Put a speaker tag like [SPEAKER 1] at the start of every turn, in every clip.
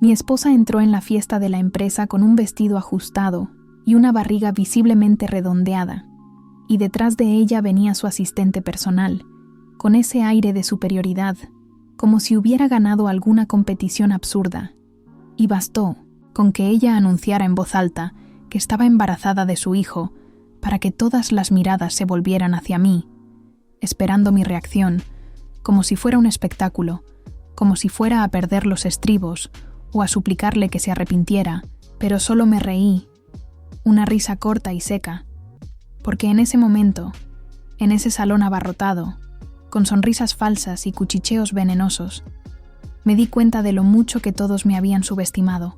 [SPEAKER 1] Mi esposa entró en la fiesta de la empresa con un vestido ajustado y una barriga visiblemente redondeada, y detrás de ella venía su asistente personal, con ese aire de superioridad, como si hubiera ganado alguna competición absurda. Y bastó con que ella anunciara en voz alta que estaba embarazada de su hijo para que todas las miradas se volvieran hacia mí, esperando mi reacción, como si fuera un espectáculo, como si fuera a perder los estribos o a suplicarle que se arrepintiera, pero solo me reí, una risa corta y seca, porque en ese momento, en ese salón abarrotado, con sonrisas falsas y cuchicheos venenosos, me di cuenta de lo mucho que todos me habían subestimado,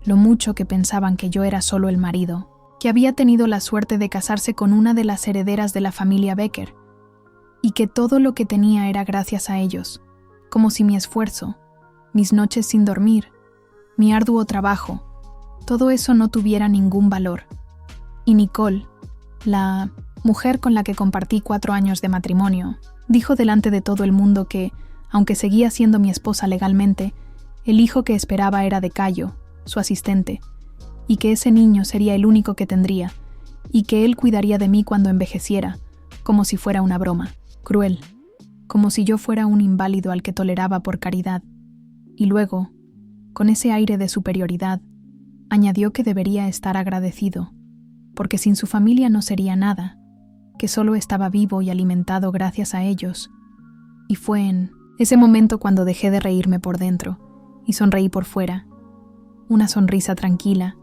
[SPEAKER 1] lo mucho que pensaban que yo era solo el marido, que había tenido la suerte de casarse con una de las herederas de la familia Becker, y que todo lo que tenía era gracias a ellos, como si mi esfuerzo, mis noches sin dormir, mi arduo trabajo, todo eso no tuviera ningún valor. Y Nicole, la mujer con la que compartí 4 años de matrimonio, dijo delante de todo el mundo que, aunque seguía siendo mi esposa legalmente, el hijo que esperaba era de Cayo, su asistente, y que ese niño sería el único que tendría, y que él cuidaría de mí cuando envejeciera, como si fuera una broma, cruel, como si yo fuera un inválido al que toleraba por caridad. Y luego, con ese aire de superioridad, añadió que debería estar agradecido, porque sin su familia no sería nada, que solo estaba vivo y alimentado gracias a ellos. Y fue en ese momento cuando dejé de reírme por dentro y sonreí por fuera, una sonrisa tranquila,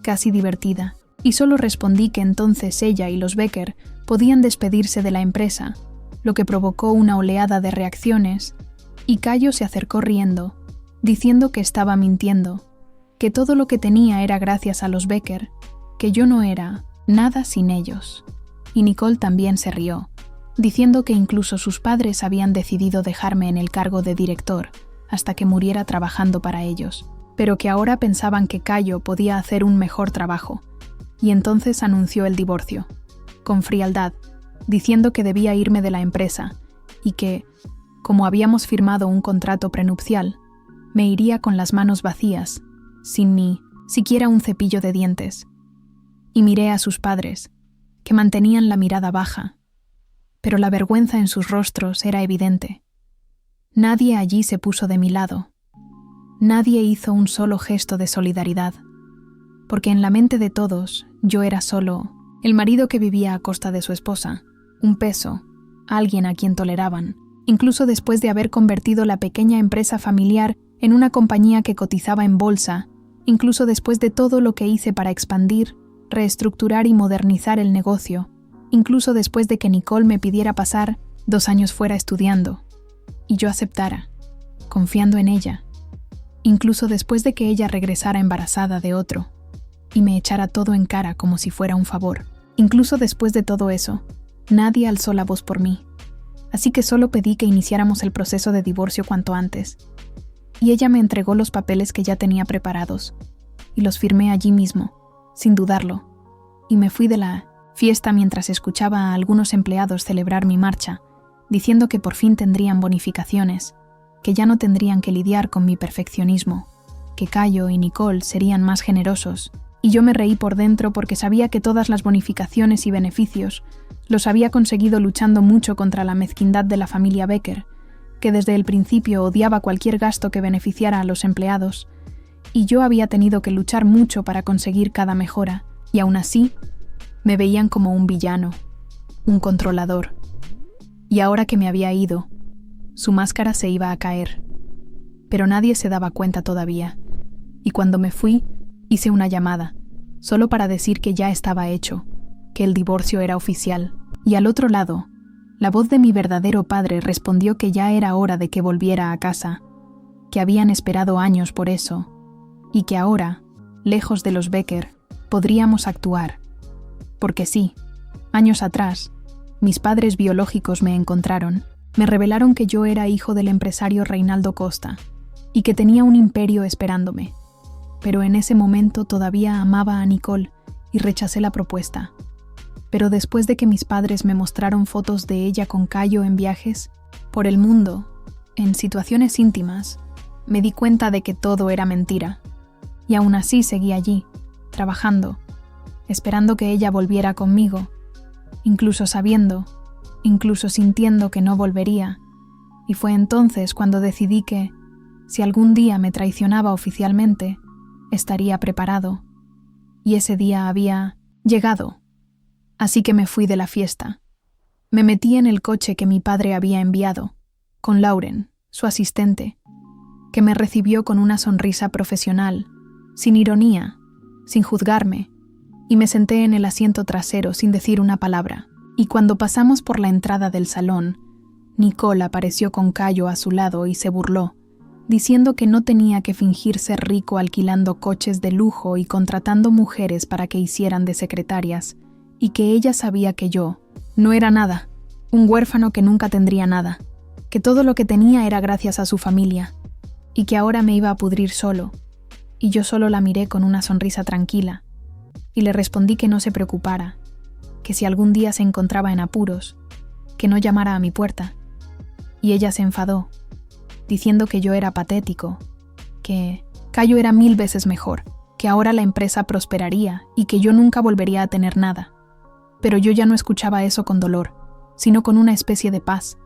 [SPEAKER 1] casi divertida, y solo respondí que entonces ella y los Becker podían despedirse de la empresa, lo que provocó una oleada de reacciones, y Cayo se acercó riendo, diciendo que estaba mintiendo, que todo lo que tenía era gracias a los Becker, que yo no era nada sin ellos. Y Nicole también se rió, diciendo que incluso sus padres habían decidido dejarme en el cargo de director hasta que muriera trabajando para ellos, pero que ahora pensaban que Cayo podía hacer un mejor trabajo, y entonces anunció el divorcio, con frialdad, diciendo que debía irme de la empresa y que, como habíamos firmado un contrato prenupcial, me iría con las manos vacías, sin ni siquiera un cepillo de dientes. Y miré a sus padres, que mantenían la mirada baja, pero la vergüenza en sus rostros era evidente. Nadie allí se puso de mi lado. Nadie hizo un solo gesto de solidaridad, porque en la mente de todos yo era solo el marido que vivía a costa de su esposa, un peso, alguien a quien toleraban, incluso después de haber convertido la pequeña empresa familiar en una compañía que cotizaba en bolsa, incluso después de todo lo que hice para expandir, reestructurar y modernizar el negocio, incluso después de que Nicole me pidiera pasar 2 años fuera estudiando, y yo aceptara, confiando en ella, incluso después de que ella regresara embarazada de otro, y me echara todo en cara como si fuera un favor. Incluso después de todo eso, nadie alzó la voz por mí, así que solo pedí que iniciáramos el proceso de divorcio cuanto antes, y ella me entregó los papeles que ya tenía preparados, y los firmé allí mismo, sin dudarlo, y me fui de la fiesta mientras escuchaba a algunos empleados celebrar mi marcha, diciendo que por fin tendrían bonificaciones, que ya no tendrían que lidiar con mi perfeccionismo, que Cayo y Nicole serían más generosos, y yo me reí por dentro porque sabía que todas las bonificaciones y beneficios los había conseguido luchando mucho contra la mezquindad de la familia Becker, que desde el principio odiaba cualquier gasto que beneficiara a los empleados, y yo había tenido que luchar mucho para conseguir cada mejora, y aún así me veían como un villano, un controlador. Y ahora que me había ido, su máscara se iba a caer. Pero nadie se daba cuenta todavía, y cuando me fui, hice una llamada, solo para decir que ya estaba hecho, que el divorcio era oficial, y al otro lado, la voz de mi verdadero padre respondió que ya era hora de que volviera a casa, que habían esperado años por eso, y que ahora, lejos de los Becker, podríamos actuar. Porque sí, años atrás, mis padres biológicos me encontraron, me revelaron que yo era hijo del empresario Reinaldo Costa, y que tenía un imperio esperándome. Pero en ese momento todavía amaba a Nicole y rechacé la propuesta. Pero después de que mis padres me mostraron fotos de ella con Cayo en viajes, por el mundo, en situaciones íntimas, me di cuenta de que todo era mentira. Y aún así seguí allí, trabajando, esperando que ella volviera conmigo, incluso sabiendo, incluso sintiendo que no volvería. Y fue entonces cuando decidí que, si algún día me traicionaba oficialmente, estaría preparado. Y ese día había llegado. Así que me fui de la fiesta. Me metí en el coche que mi padre había enviado, con Lauren, su asistente, que me recibió con una sonrisa profesional, sin ironía, sin juzgarme, y me senté en el asiento trasero sin decir una palabra. Y cuando pasamos por la entrada del salón, Nicole apareció con Caio a su lado y se burló, diciendo que no tenía que fingir ser rico alquilando coches de lujo y contratando mujeres para que hicieran de secretarias, y que ella sabía que yo no era nada, un huérfano que nunca tendría nada, que todo lo que tenía era gracias a su familia, y que ahora me iba a pudrir solo. Y yo solo la miré con una sonrisa tranquila, y le respondí que no se preocupara, que si algún día se encontraba en apuros, que no llamara a mi puerta. Y ella se enfadó, diciendo que yo era patético, que Caio era 1000 veces mejor, que ahora la empresa prosperaría y que yo nunca volvería a tener nada. Pero yo ya no escuchaba eso con dolor, sino con una especie de paz,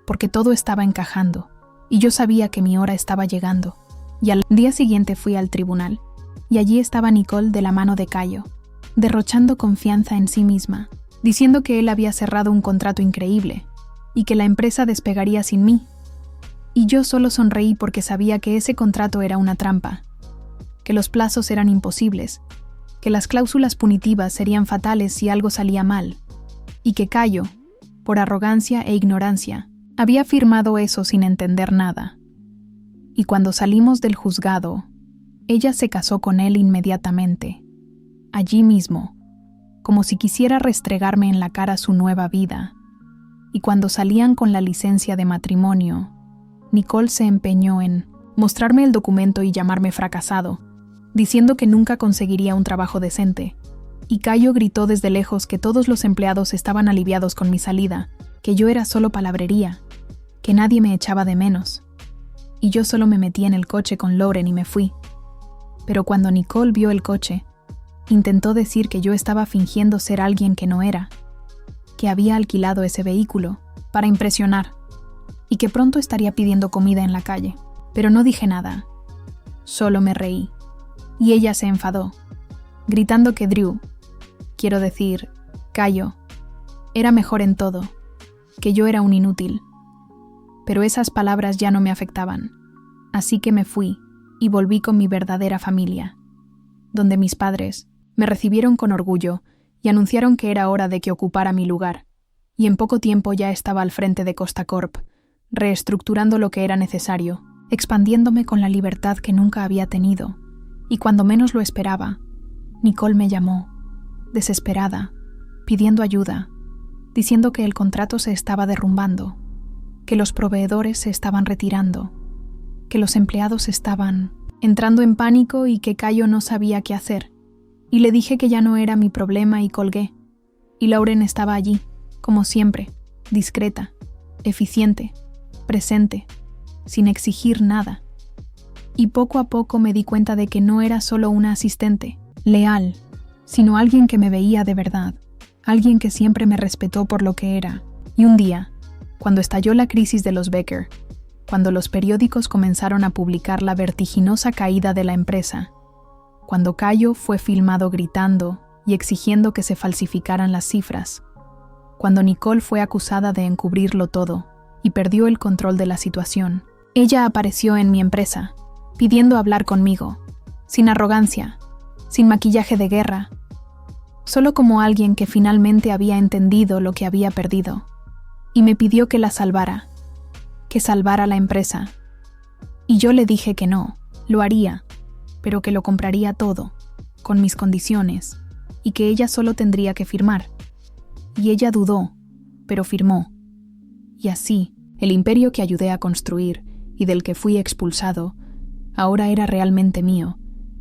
[SPEAKER 1] porque todo estaba encajando, y yo sabía que mi hora estaba llegando. Y al día siguiente fui al tribunal, y allí estaba Nicole de la mano de Caio, derrochando confianza en sí misma, diciendo que él había cerrado un contrato increíble, y que la empresa despegaría sin mí. Y yo solo sonreí porque sabía que ese contrato era una trampa, que los plazos eran imposibles, que las cláusulas punitivas serían fatales si algo salía mal, y que Caio, por arrogancia e ignorancia, había firmado eso sin entender nada. Y cuando salimos del juzgado, ella se casó con él inmediatamente, allí mismo, como si quisiera restregarme en la cara su nueva vida. Y cuando salían con la licencia de matrimonio, Nicole se empeñó en mostrarme el documento y llamarme fracasado, diciendo que nunca conseguiría un trabajo decente. Y Caio gritó desde lejos que todos los empleados estaban aliviados con mi salida, que yo era solo palabrería, que nadie me echaba de menos. Y yo solo me metí en el coche con Lauren y me fui. Pero cuando Nicole vio el coche, intentó decir que yo estaba fingiendo ser alguien que no era, que había alquilado ese vehículo para impresionar y que pronto estaría pidiendo comida en la calle. Pero no dije nada, solo me reí. Y ella se enfadó, gritando que Drew, quiero decir, Caio, era mejor en todo, que yo era un inútil. Pero esas palabras ya no me afectaban, así que me fui y volví con mi verdadera familia, donde mis padres me recibieron con orgullo y anunciaron que era hora de que ocupara mi lugar, y en poco tiempo ya estaba al frente de Costa Corp, reestructurando lo que era necesario, expandiéndome con la libertad que nunca había tenido, y cuando menos lo esperaba, Nicole me llamó, desesperada, pidiendo ayuda, diciendo que el contrato se estaba derrumbando, que los proveedores se estaban retirando, que los empleados estaban entrando en pánico y que Caio no sabía qué hacer. Y le dije que ya no era mi problema y colgué. Y Lauren estaba allí, como siempre, discreta, eficiente, presente, sin exigir nada. Y poco a poco me di cuenta de que no era solo una asistente, leal, sino alguien que me veía de verdad, alguien que siempre me respetó por lo que era. Y un día, cuando estalló la crisis de los Becker, cuando los periódicos comenzaron a publicar la vertiginosa caída de la empresa, cuando Caio fue filmado gritando y exigiendo que se falsificaran las cifras, cuando Nicole fue acusada de encubrirlo todo y perdió el control de la situación, ella apareció en mi empresa, pidiendo hablar conmigo, sin arrogancia, sin maquillaje de guerra, solo como alguien que finalmente había entendido lo que había perdido, y me pidió que la salvara, que salvara la empresa. Y yo le dije que no, lo haría, pero que lo compraría todo, con mis condiciones, y que ella solo tendría que firmar. Y ella dudó, pero firmó. Y así, el imperio que ayudé a construir y del que fui expulsado, ahora era realmente mío,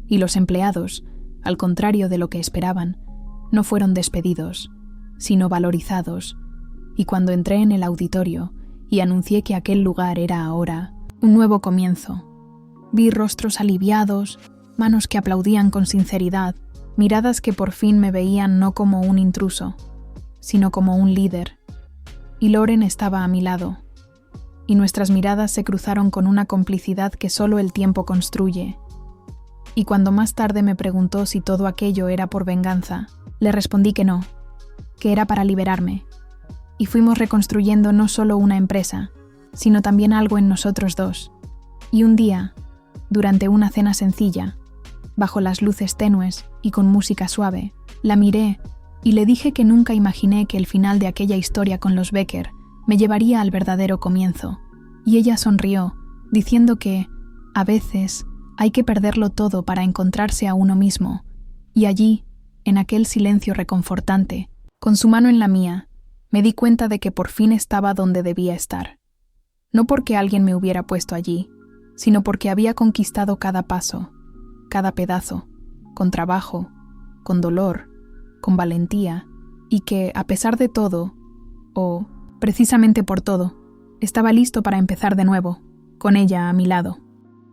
[SPEAKER 1] y los empleados, al contrario de lo que esperaban, no fueron despedidos, sino valorizados. Y cuando entré en el auditorio y anuncié que aquel lugar era ahora un nuevo comienzo, Vi rostros aliviados, manos que aplaudían con sinceridad, miradas que por fin me veían no como un intruso, sino como un líder. Y Loren estaba a mi lado, y nuestras miradas se cruzaron con una complicidad que solo el tiempo construye. Y cuando más tarde me preguntó si todo aquello era por venganza, le respondí que no, que era para liberarme. Y fuimos reconstruyendo no solo una empresa, sino también algo en nosotros dos. Y un día, durante una cena sencilla, bajo las luces tenues y con música suave, la miré y le dije que nunca imaginé que el final de aquella historia con los Becker me llevaría al verdadero comienzo. Y ella sonrió, diciendo que, a veces, hay que perderlo todo para encontrarse a uno mismo. Y allí, en aquel silencio reconfortante, con su mano en la mía, me di cuenta de que por fin estaba donde debía estar. No porque alguien me hubiera puesto allí, sino porque había conquistado cada paso, cada pedazo, con trabajo, con dolor, con valentía, y que, a pesar de todo, o precisamente por todo, estaba listo para empezar de nuevo, con ella a mi lado.